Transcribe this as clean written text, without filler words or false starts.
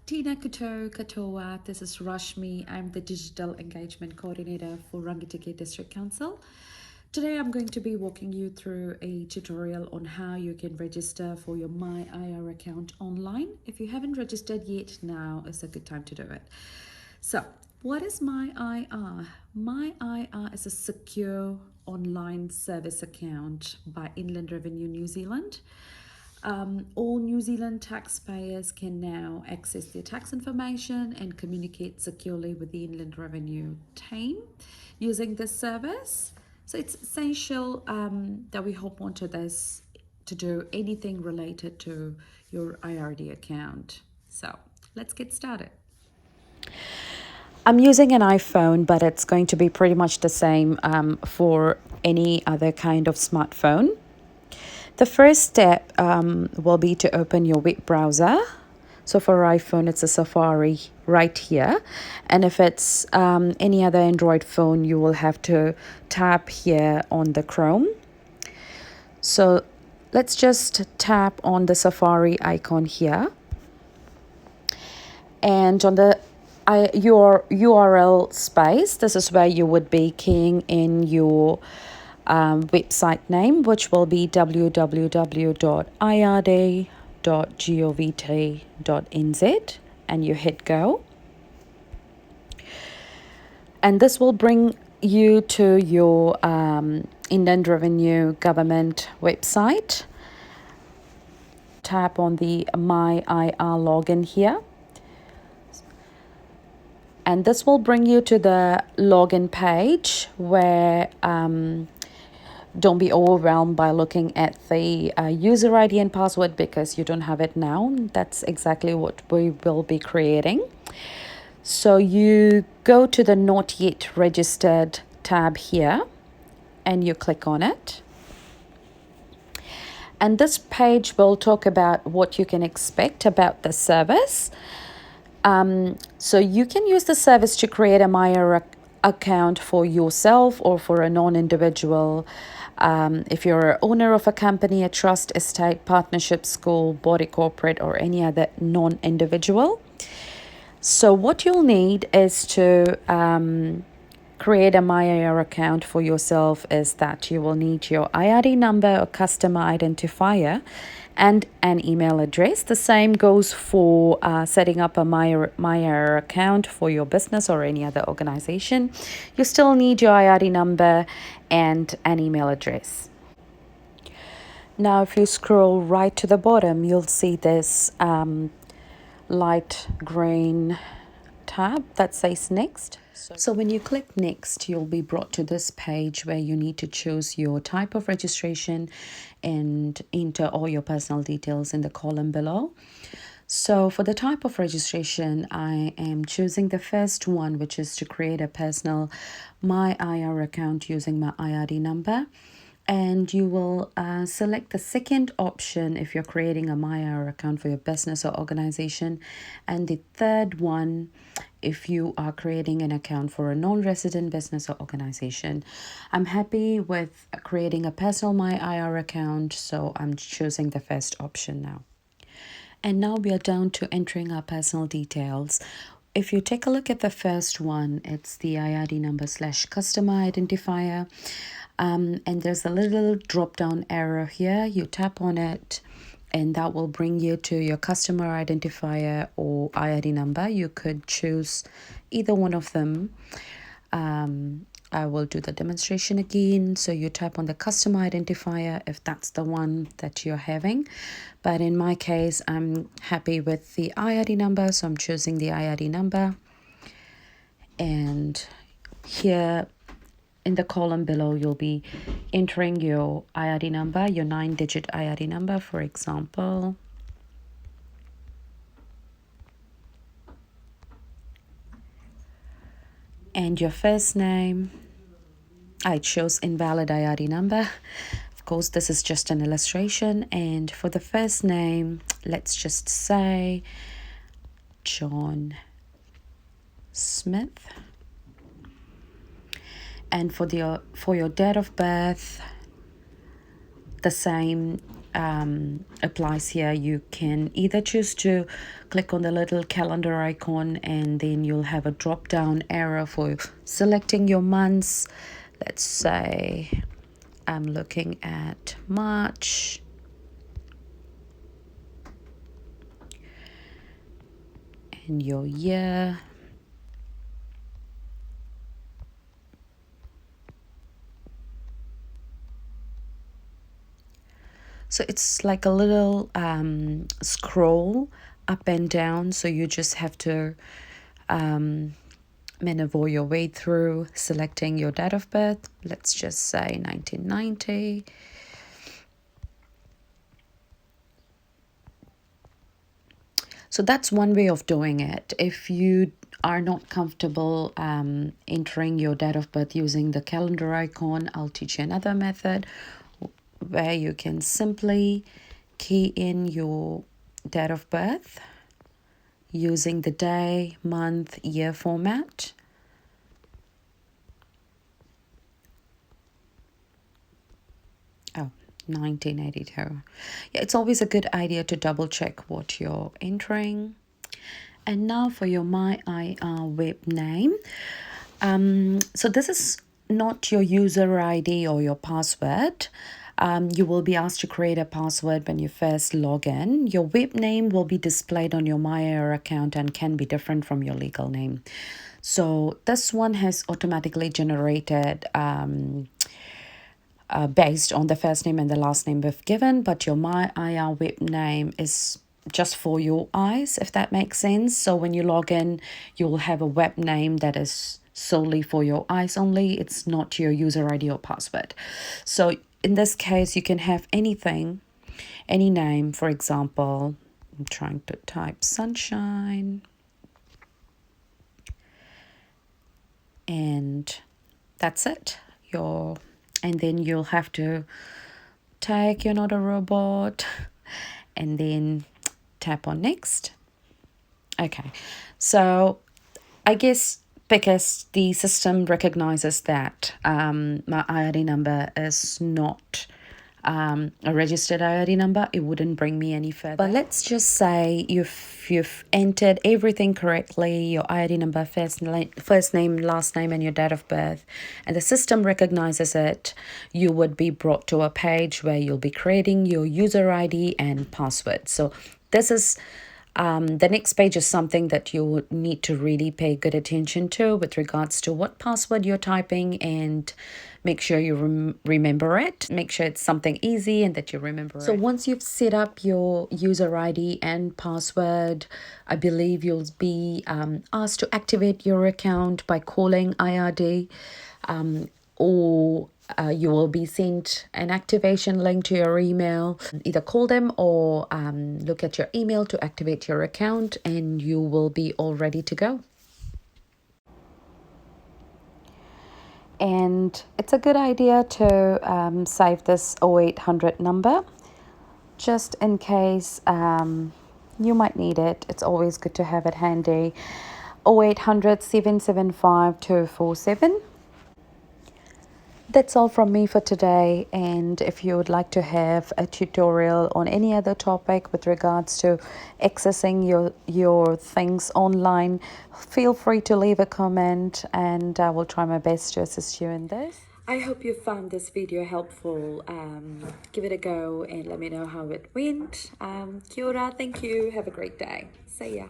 Tina Kato Katoa. This is Rashmi. I'm the Digital Engagement Coordinator for Rangitikei District Council. Today I'm going to be walking you through a tutorial on how you can register for your My IR account online. If you haven't registered yet, now is a good time to do it. So, what is My IR? My IR is a secure online service account by Inland Revenue New Zealand. All New Zealand taxpayers can now access their tax information and communicate securely with the Inland Revenue team using this service. So it's essential that we hop onto this to do anything related to your IRD account. So let's get started. I'm using an iPhone, but it's going to be pretty much the same for any other kind of smartphone. The first step will be to open your web browser. So for iPhone, it's a Safari right here. And if it's any other Android phone, you will have to tap here on the Chrome. So let's just tap on the Safari icon here. And on the your URL space, this is where you would be keying in your website name, which will be www.ird.govt.nz, and you hit go. And this will bring you to your Inland Revenue Government website. Tap on the My IR login here. And this will bring you to the login page where don't be overwhelmed by looking at the user ID and password because you don't have it now. That's exactly what we will be creating. So you go to the Not Yet Registered tab here and you click on it. And this page will talk about what you can expect about the service. So you can use the service to create a MyR account for yourself or for a non-individual. If you're an owner of a company, a trust, estate, partnership, school, body corporate, or any other non-individual. So what you'll need is to create a MyIR account for yourself is that you will need your IRD number or customer identifier and an email address. The same goes for setting up a MyIR account for your business or any other organization. You still need your IRD number and an email address. Now, if you scroll right to the bottom, you'll see this light green tab that says next. So when you click next, you'll be brought to this page where you need to choose your type of registration and enter all your personal details in the column below. So for the type of registration, I am choosing the first one, which is to create a personal My IR account using my IRD number. And you will select the second option if you're creating a MyIR account for your business or organization, and the third one if you are creating an account for a non-resident business or organization. I'm happy with creating a personal MyIR account, so I'm choosing the first option now. And now we are down to entering our personal details. If you take a look at the first one, it's the IRD number / customer identifier. And there's a little drop down arrow here. You tap on it and that will bring you to your customer identifier or IRD number. You could choose either one of them. I will do the demonstration again. So you tap on the customer identifier if that's the one that you're having. But in my case, I'm happy with the IRD number, so I'm choosing the IRD number. And here in the column below, you'll be entering your IRD number, your 9-digit IRD number, for example. And your first name. I chose invalid IRD number. Of course, this is just an illustration. And for the first name, let's just say John Smith. And for your date of birth, the same applies here. You can either choose to click on the little calendar icon, and then you'll have a drop down arrow for selecting your months. Let's say I'm looking at March. And your year. So it's like a little scroll up and down. So you just have to maneuver your way through selecting your date of birth. Let's just say 1990. So that's one way of doing it. If you are not comfortable entering your date of birth using the calendar icon, I'll teach you another method where you can simply key in your date of birth using the day, month, year format. Oh, 1982. Yeah, it's always a good idea to double check what you're entering. And now for your My IR web name. So this is not your user ID or your password. You will be asked to create a password when you first log in. Your web name will be displayed on your MyAir account and can be different from your legal name. So this one has automatically generated based on the first name and the last name we've given, but your MyIR web name is just for your eyes, if that makes sense. So when you log in, you will have a web name that is solely for your eyes only. It's not your user ID or password. So in this case, you can have anything, any name. For example, I'm trying to type sunshine, and that's it. And then you'll have to tag You're Not a Robot, and then tap on next. Okay, so I guess because the system recognizes that my IID number is not a registered IID number, it wouldn't bring me any further. But let's just say you've entered everything correctly, your IID number, first name, last name, and your date of birth, and the system recognizes it, you would be brought to a page where you'll be creating your user ID and password. So this is the next page is something that you would need to really pay good attention to with regards to what password you're typing, and make sure you remember it. Make sure it's something easy and that you remember it. So once you've set up your user ID and password, I believe you'll be asked to activate your account by calling IRD, or you will be sent an activation link to your email. Either call them or look at your email to activate your account, and you will be all ready to go. And it's a good idea to save this 0800 number just in case you might need it. It's always good to have it handy. 0800 775 247. That's all from me for today, and if you would like to have a tutorial on any other topic with regards to accessing your things online, feel free to leave a comment, and I will try my best to assist you in this. I hope you found this video helpful. Give it a go and let me know how it went. Kia ora, thank you, have a great day. See ya.